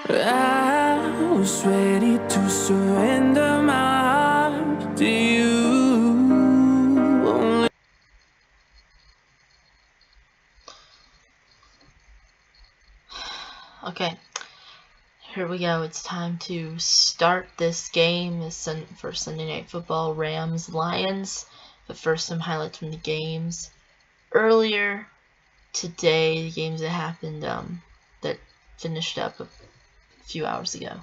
I was ready to surrender my heart to you. Okay, here we go. It's time to start this game for Sunday Night Football, Rams-Lions. But first, some highlights from the games. Earlier today, the games that happened that finished up a few hours ago.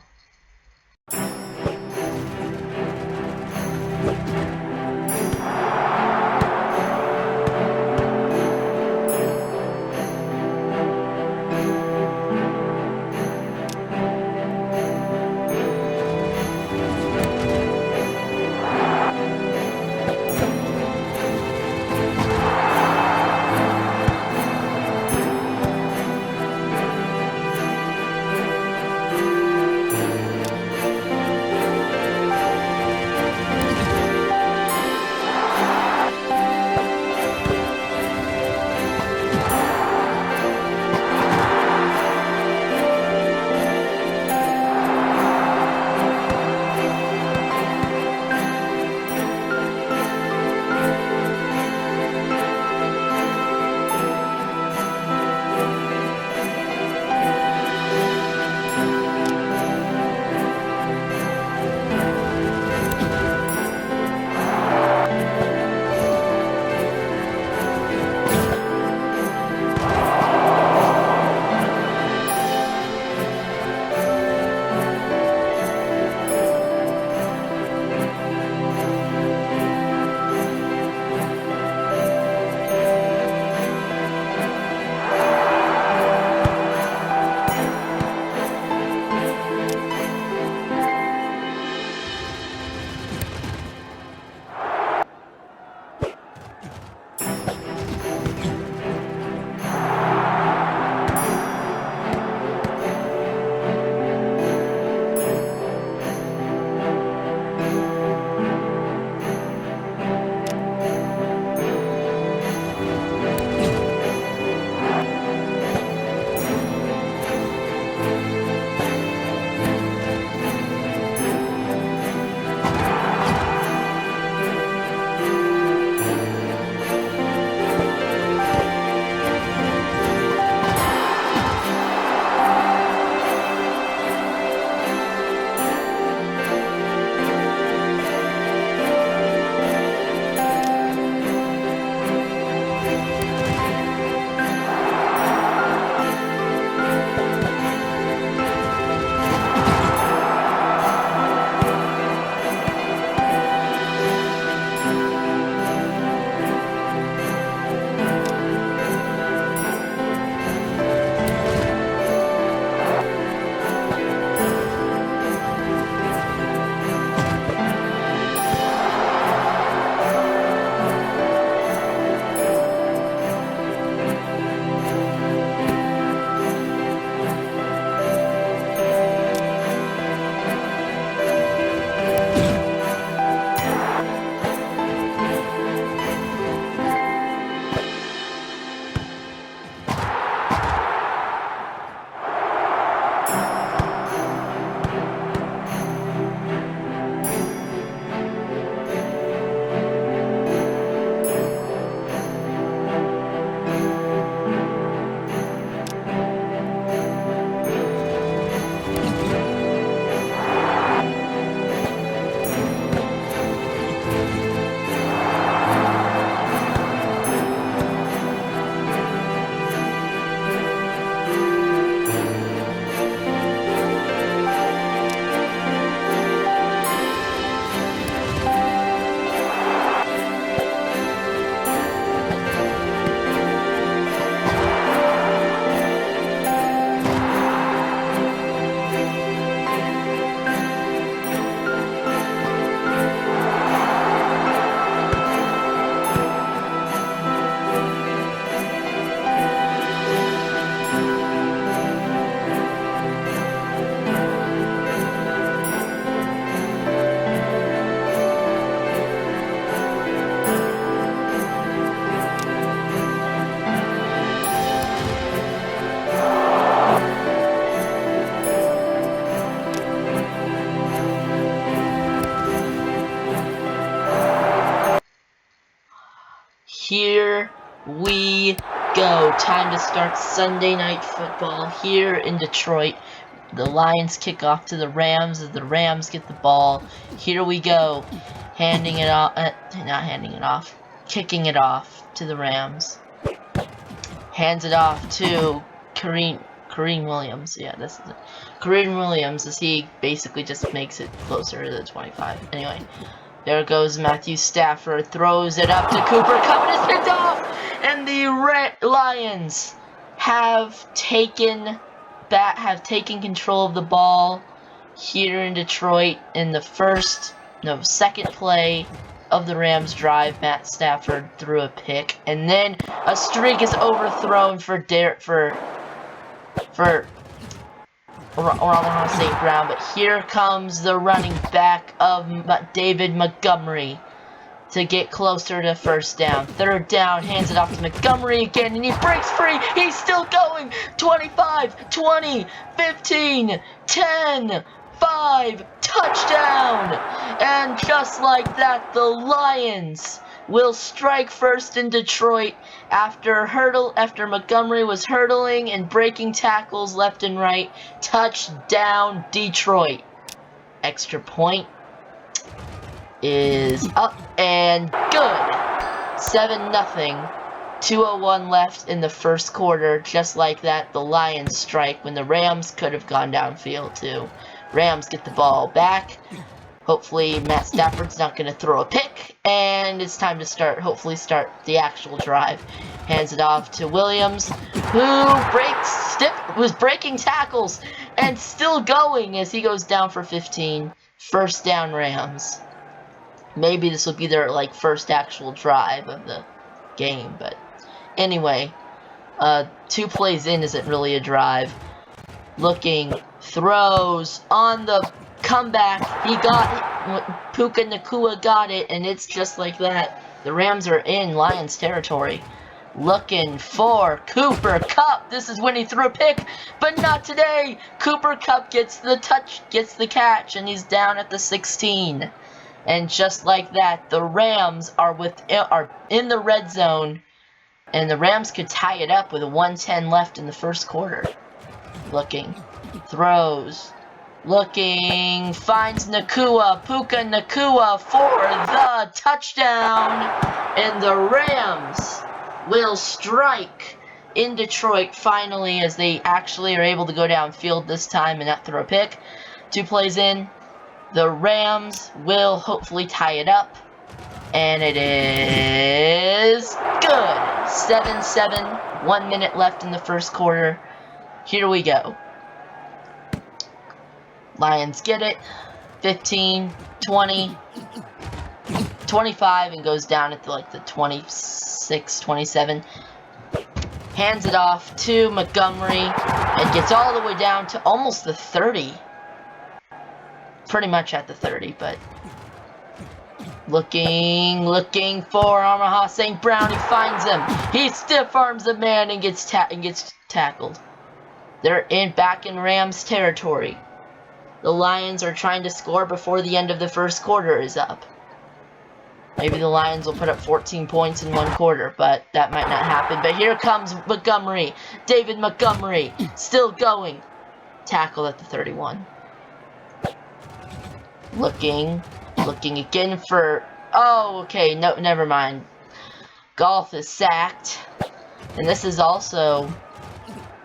we go. Time to start Sunday Night Football here in Detroit. The Lions kick off to the Rams as the Rams get the ball. Here we go. Handing it off. Not handing it off. Kicking it off to the Rams. Hands it off to Kareem Williams. Yeah, this is it. Kareem Williams, as he basically just makes it closer to the 25. Anyway, there goes Matthew Stafford. Throws it up to Cooper Kupp, and it's picked off! And the Lions have taken control of the ball here in Detroit in the second play of the Rams drive. Matt Stafford threw a pick, and then a streak is overthrown for Amon-Ra St. Brown. But here comes the running back of David Montgomery to get closer to first down. Third down, hands it off to Montgomery again, and he breaks free. He's still going. 25, 20, 15, 10, 5, touchdown! And just like that, the Lions will strike first in Detroit after Montgomery was hurdling and breaking tackles left and right. Touchdown, Detroit. Extra point is up and good. 7-0. 2:01 left in the first quarter. Just like that, the Lions strike when the Rams could have gone downfield too. Rams get the ball back. Hopefully Matt Stafford's not going to throw a pick, and it's time to hopefully start the actual drive. Hands it off to Williams, who was breaking tackles and still going as he goes down for 15. First down, Rams. Maybe this will be their first actual drive of the game, but anyway, 2 plays in isn't really a drive. Looking, throws on the comeback. He got it. Puka Nacua got it, and it's just like that. The Rams are in Lions territory. Looking for Cooper Kupp. This is when he threw a pick, but not today. Cooper Kupp gets the catch, and he's down at the 16. And just like that, the Rams are in the red zone, and the Rams could tie it up with a 1:10 left in the first quarter. Looking, throws, looking, finds Puka Nacua for the touchdown, and the Rams will strike in Detroit finally, as they actually are able to go downfield this time and not throw a pick. 2 plays in, the Rams will hopefully tie it up, and it is good. 7-7, 1 minute left in the first quarter. Here we go. Lions get it. 15, 20, 25, and goes down at the 26, 27. Hands it off to Montgomery and gets all the way down to almost the 30. Pretty much at the 30, but looking for Amon-Ra St. Brown. He finds him. He stiff arms the man and gets tackled. They're back in Rams territory. The Lions are trying to score before the end of the first quarter is up. Maybe the Lions will put up 14 points in 1 quarter, but that might not happen. But here comes Montgomery. David Montgomery, still going. Tackle at the 31. Looking again for... Oh, okay, no, never mind. Goff is sacked. And this is also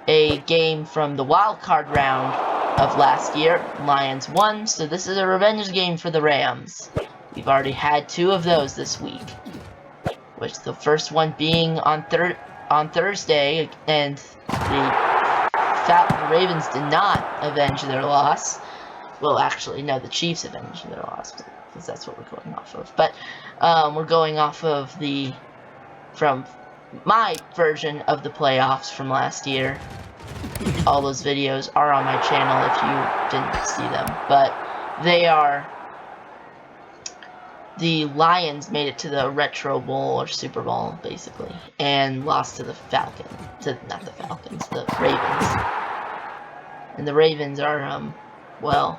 a game from the wild card round of last year. Lions won, so this is a revenge game for the Rams. We've already had 2 of those this week, which the first one being on Thursday, and the Ravens did not avenge their loss. Well, actually, no, the Chiefs avenged their loss, because that's what we're going off of. But we're going off of from my version of the playoffs from last year. All those videos are on my channel if you didn't see them. But the Lions made it to the Retro Bowl or Super Bowl, basically, and lost to the Ravens. And the Ravens are, well,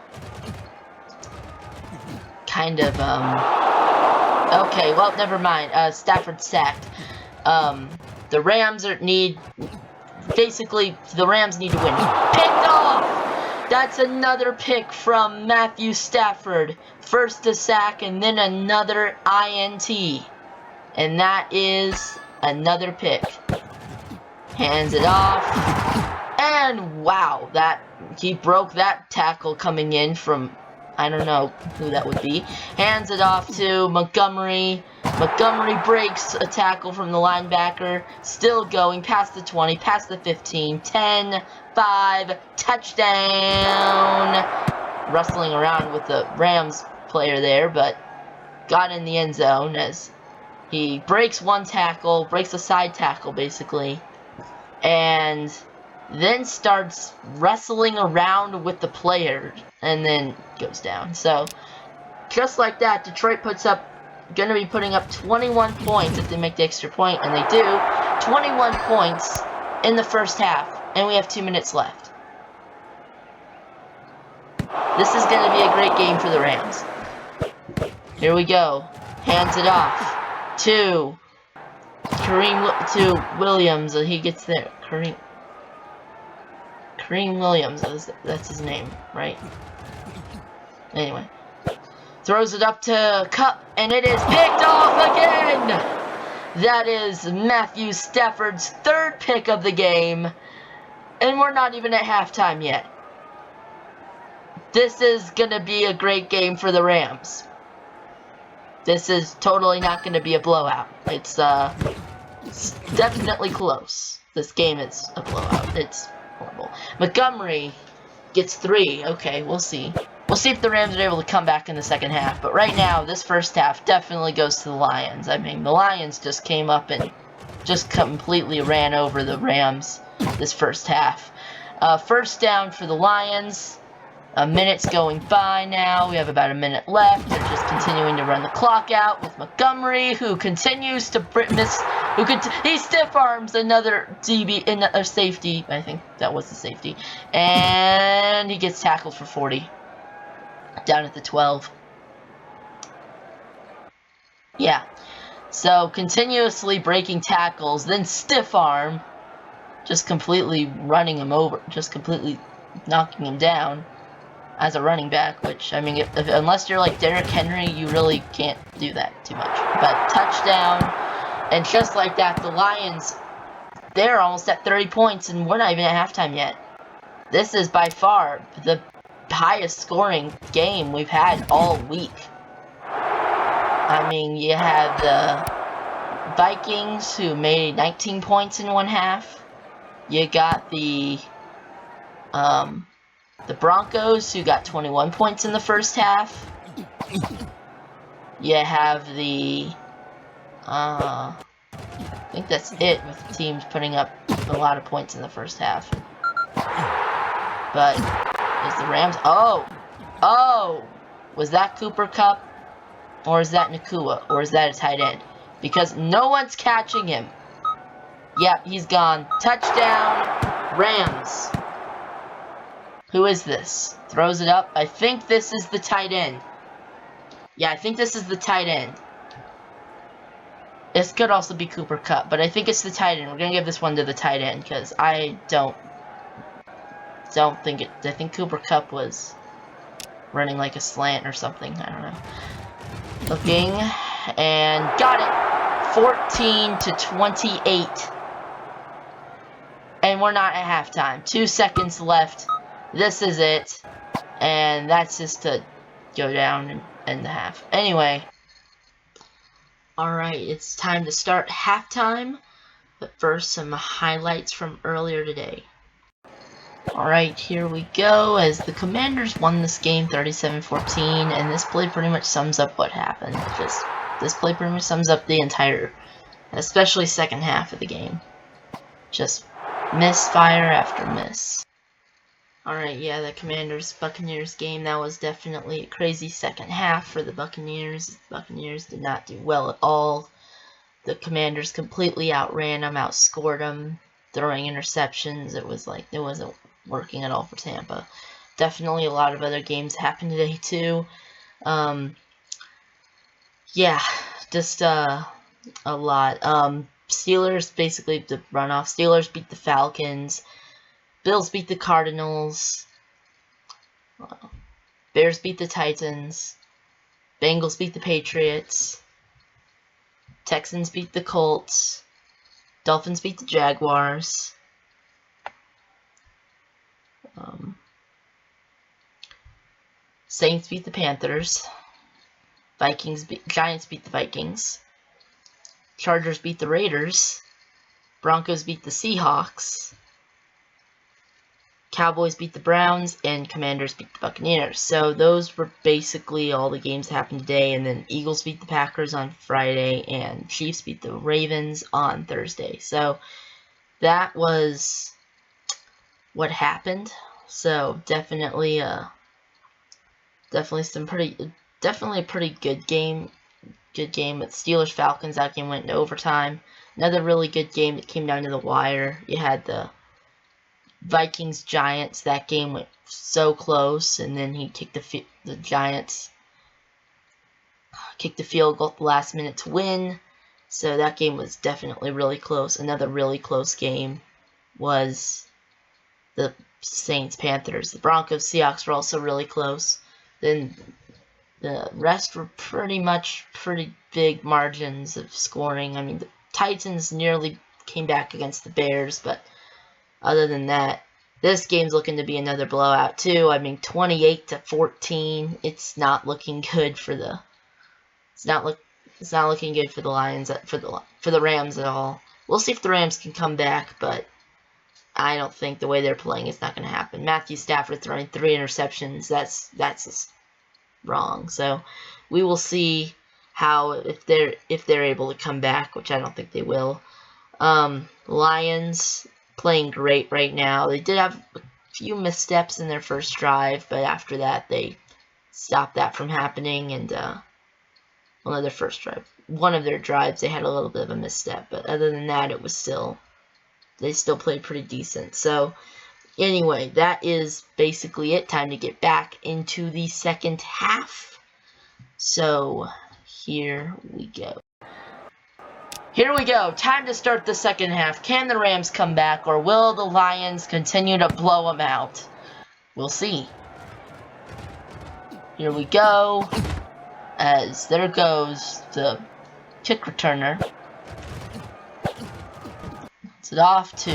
kind of, okay, well, never mind. Stafford sacked. The Rams basically, the Rams need to win. Picked off! That's another pick from Matthew Stafford. First a sack and then another INT. And that is another pick. Hands it off. And wow, he broke that tackle coming in from, I don't know who that would be. Hands it off to Montgomery. Montgomery breaks a tackle from the linebacker. Still going past the 20, past the 15, 10, 5, touchdown. Wrestling around with the Rams player there, but got in the end zone as he breaks one tackle, breaks a side tackle basically, and then starts wrestling around with the player and then goes down. So just like that, Detroit gonna be putting up 21 points if they make the extra point, and they do. 21 points in the first half, and we have 2 minutes left. This is gonna be a great game for the Rams. Here we go. Hands it off to Williams. He gets there. Kareem Williams, that's his name, right? Anyway. Throws it up to Kupp, and it is picked off again! That is Matthew Stafford's third pick of the game, and we're not even at halftime yet. This is going to be a great game for the Rams. This is totally not going to be a blowout. It's definitely close. This game is a blowout. It's horrible. Montgomery gets 3. Okay, we'll see. We'll see if the Rams are able to come back in the second half. But right now, this first half definitely goes to the Lions. I mean, the Lions just came up and just completely ran over the Rams this first half. First down for the Lions. A minute's going by now. We have about a minute left. They're just continuing to run the clock out with Montgomery, who continues to miss. He stiff arms another safety. I think that was the safety, and he gets tackled for 40. Down at the 12. Yeah. So continuously breaking tackles, then stiff arm, just completely running him over, just completely knocking him down as a running back, which, I mean, unless you're like Derrick Henry, you really can't do that too much. But touchdown, and just like that, the Lions, they're almost at 30 points, and we're not even at halftime yet. This is by far the highest scoring game we've had all week. I mean, you have the Vikings, who made 19 points in one half. You got the Broncos, who got 21 points in the first half. You have the I think that's it, with the teams putting up a lot of points in the first half. But is the Rams? Oh! Was that Cooper Kupp? Or is that Nacua? Or is that a tight end? Because no one's catching him. Yep, he's gone. Touchdown, Rams. Who is this? Throws it up. I think this is the tight end. Yeah, I think this is the tight end. This could also be Cooper Kupp, but I think it's the tight end. We're going to give this one to the tight end, because I don't think it. I think Cooper Kupp was running like a slant or something. I don't know. Looking, and got it. 14-28. And we're not at halftime. 2 seconds left. This is it. And that's just to go down and end the half. Anyway. Alright, it's time to start halftime. But first, some highlights from earlier today. Alright, here we go, as the Commanders won this game 37-14, and this play pretty much sums up what happened. This play pretty much sums up the entire, especially second half of the game. Just misfire after miss. Alright, yeah, the Commanders-Buccaneers game, that was definitely a crazy second half for the Buccaneers. The Buccaneers did not do well at all. The Commanders completely outran them, outscored them, throwing interceptions. It was like, it wasn't working at all for Tampa. Definitely a lot of other games happened today too. Yeah, just a lot. Steelers, basically the runoff. Steelers beat the Falcons. Bills beat the Cardinals. Bears beat the Titans. Bengals beat the Patriots. Texans beat the Colts. Dolphins beat the Jaguars. Saints beat the Panthers. Giants beat the Vikings. Chargers beat the Raiders. Broncos beat the Seahawks. Cowboys beat the Browns, and Commanders beat the Buccaneers. So those were basically all the games that happened today. And then Eagles beat the Packers on Friday, and Chiefs beat the Ravens on Thursday. So that was what happened. So definitely a pretty good game. Good game. With Steelers Falcons, that game went into overtime. Another really good game that came down to the wire. You had the Vikings Giants. That game went so close, and then the Giants kicked the field goal at the last minute to win. So that game was definitely really close. Another really close game was the Saints Panthers. The Broncos Seahawks were also really close. Then the rest were pretty big margins of scoring. I mean, the Titans nearly came back against the Bears, but other than that, this game's looking to be another blowout too. I mean, 28-14. It's not looking good for the. It's not looking good for the Lions, for the Rams at all. We'll see if the Rams can come back, but I don't think the way they're playing is not going to happen. Matthew Stafford throwing 3 interceptions. That's just wrong. So we will see how if they're able to come back, which I don't think they will. Lions playing great right now. They did have a few missteps in their first drive, but after that they stopped that from happening. And one of their drives they had a little bit of a misstep, but other than that they still played pretty decent. So anyway, that is basically it. Time to get back into the second half. So here we go. Time to start the second half. Can the Rams come back, or will the Lions continue to blow them out? We'll see. Here we go. As there goes the kick returner. It's it off to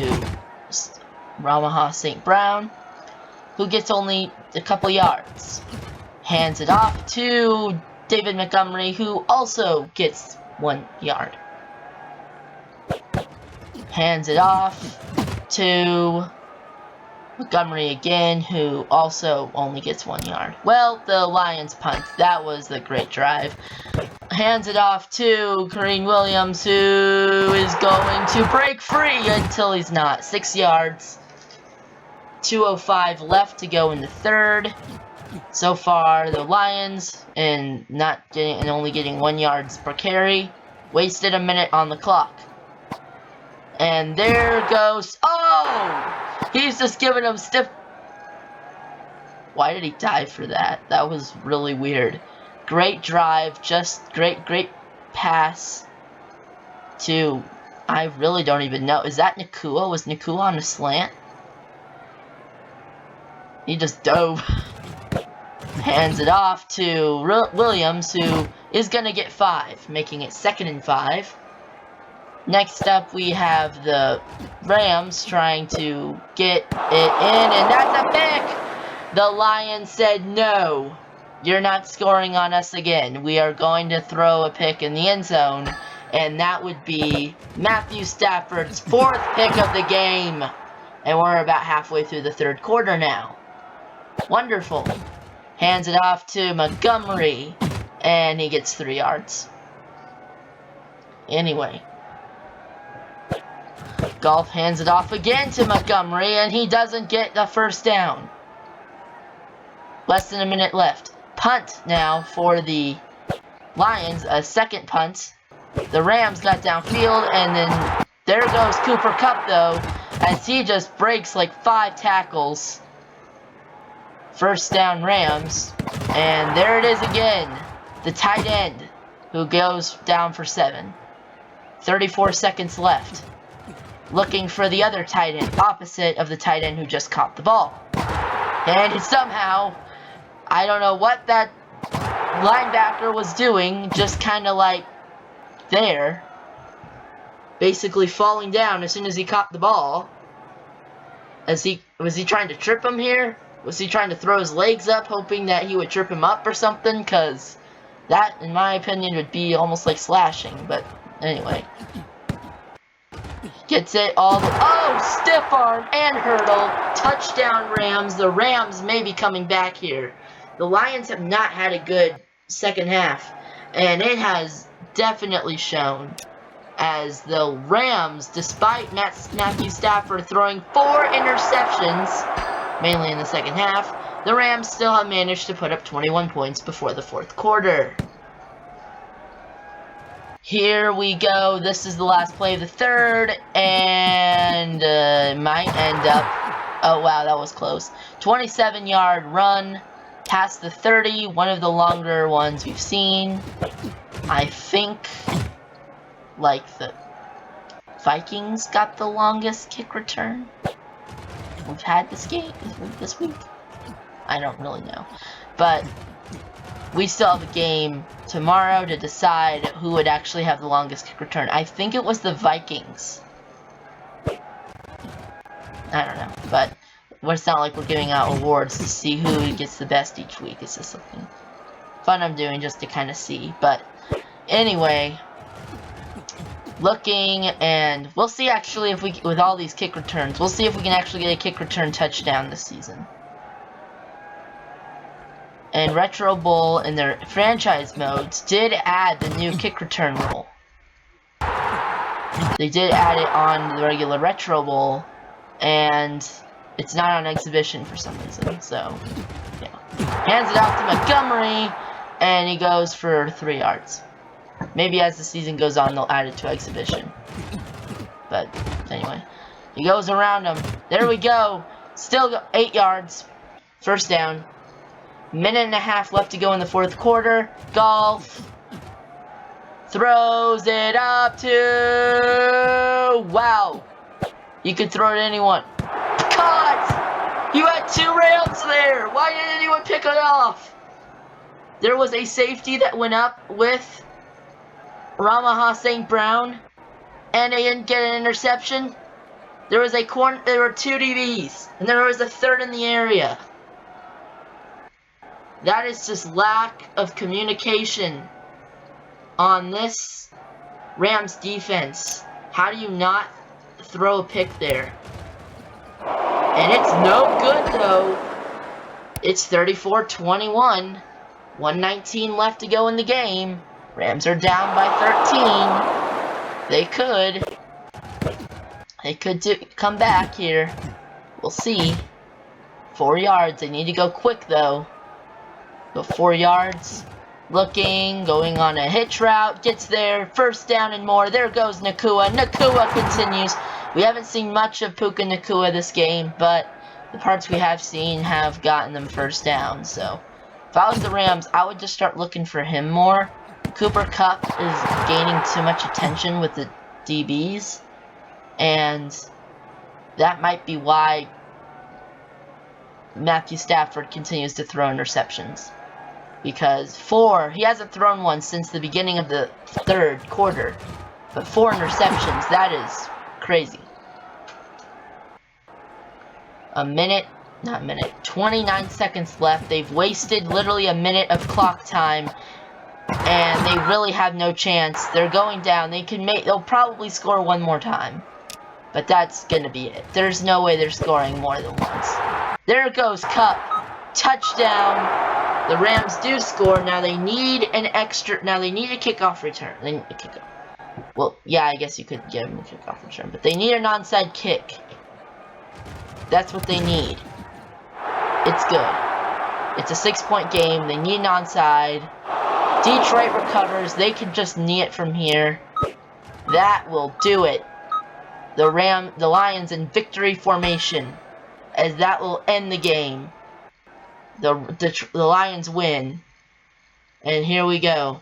Ramaha St. Brown, who gets only a couple yards. Hands it off to David Montgomery, who also gets 1 yard. Hands it off to Montgomery again, who also only gets 1 yard. Well, the Lions punt. That was a great drive. Hands it off to Kareem Williams, who is going to break free until he's not. 6 yards. 2:05 left to go in the third. So far, the Lions, and only getting 1 yard per carry, wasted a minute on the clock. And there goes. Oh! He's just giving him stiff. Why did he dive for that? That was really weird. Great drive, just great pass to. I really don't even know. Is that Nacua? Was Nacua on a slant? He just dove. Hands it off to Williams, who is going to get 5, making it 2nd and 5. Next up, we have the Rams trying to get it in, and that's a pick! The Lions said, no, you're not scoring on us again. We are going to throw a pick in the end zone, and that would be Matthew Stafford's 4th pick of the game. And we're about halfway through the third quarter now. Wonderful. Hands it off to Montgomery, and he gets 3 yards. Anyway. Goff hands it off again to Montgomery, and he doesn't get the first down. Less than a minute left. Punt now for the Lions, a second punt. The Rams got downfield, and then there goes Cooper Kupp, though, as he just breaks like 5 tackles. First down Rams, and there it is again. The tight end, who goes down for 7. 34 seconds left. Looking for the other tight end, opposite of the tight end who just caught the ball. And somehow, I don't know what that linebacker was doing, just kind of like there. Basically falling down as soon as he caught the ball. Was he trying to trip him here? Was he trying to throw his legs up, hoping that he would trip him up or something? Because that, in my opinion, would be almost like slashing. But anyway. Gets it all the... Oh! Stiff arm and hurdle. Touchdown Rams. The Rams may be coming back here. The Lions have not had a good second half. And it has definitely shown. As the Rams, despite Matthew Stafford throwing 4 interceptions, mainly in the second half, the Rams still have managed to put up 21 points before the fourth quarter. Here we go. This is the last play of the third, and might end up... Oh, wow, that was close. 27-yard run past the 30, one of the longer ones we've seen. I think... like the Vikings got the longest kick return we've had this week. I don't really know. But we still have a game tomorrow to decide who would actually have the longest kick return. I think it was the Vikings. I don't know. But it's not like we're giving out awards to see who gets the best each week. It's just something fun I'm doing just to kind of see. But anyway... looking, and we'll see actually if we, with all these kick returns, we'll see if we can actually get a kick return touchdown this season. And Retro Bowl in their franchise modes did add the new kick return rule. They did add it on the regular Retro Bowl, and it's not on exhibition for some reason, so, yeah. Hands it off to Montgomery, and he goes for 3 yards. Maybe as the season goes on, they'll add it to exhibition. But, anyway. He goes around him. There we go. Still 8 yards. First down. Minute and a half left to go in the fourth quarter. Golf. Throws it up to... Wow. You could throw it to anyone. Caught! You had 2 Rams there. Why didn't anyone pick it off? There was a safety that went up with... Ramaha St. Brown, and they didn't get an interception. There was a corner. There were 2 DBs, and there was a third in the area. That is just lack of communication on this Rams defense. How do you not throw a pick there? And it's no good though. It's 34-21. 1:19 left to go in the game. Rams are down by 13. They could come back here. We'll see. 4 yards. They need to go quick though. Go 4 yards. Looking, going on a hitch route. Gets there. First down and more. There goes Nacua. Nacua continues. We haven't seen much of Puka Nacua this game, but the parts we have seen have gotten them first down. So, if I was the Rams, I would just start looking for him more. Cooper Kupp is gaining too much attention with the DBs, and that might be why Matthew Stafford continues to throw interceptions. Because he hasn't thrown one since the beginning of the third quarter, but 4 interceptions, that is crazy. 29 seconds left. They've wasted literally a minute of clock time. And they really have no chance. They're going down. They'll probably score one more time. But that's gonna be it. There's no way they're scoring more than once. There goes Kupp. Touchdown. The Rams do score. Now they need a kickoff return. They need a kickoff. Well, yeah, I guess you could give them a kickoff return. But they need an onside kick. That's what they need. It's good. It's a 6-point game. They need an onside. Detroit recovers. They can just knee it from here. That will do it. The Lions in victory formation, as that will end the game. The Lions win. And here we go.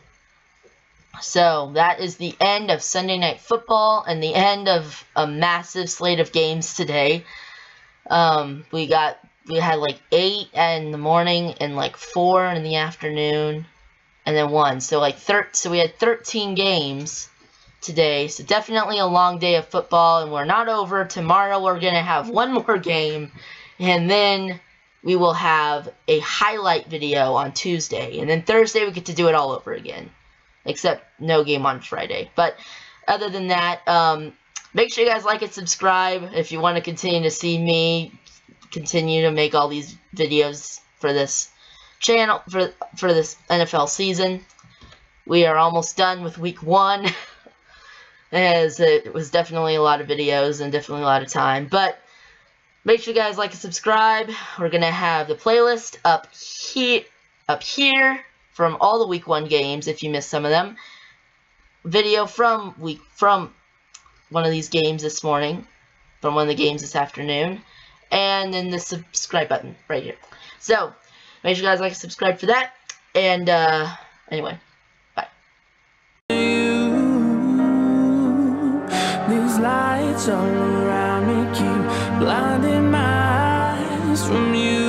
So that is the end of Sunday Night Football and the end of a massive slate of games today. We had like 8 in the morning and like 4 in the afternoon, and then 1. So so we had 13 games today. So definitely a long day of football, and we're not over. Tomorrow we're gonna have one more game, and then we will have a highlight video on Tuesday, and then Thursday we get to do it all over again. Except no game on Friday. But other than that, make sure you guys like and subscribe if you want to continue to see me continue to make all these videos for this channel, for this NFL season. We are almost done with week 1, as it was definitely a lot of videos and definitely a lot of time. But make sure you guys like and subscribe. We're going to have the playlist up here from all the week 1 games if you missed some of them. Video from one of these games this morning, from one of the games this afternoon, and then the subscribe button right here. So make sure you guys like and subscribe for that. And anyway, bye. These lights all around me keep blinding my eyes from you.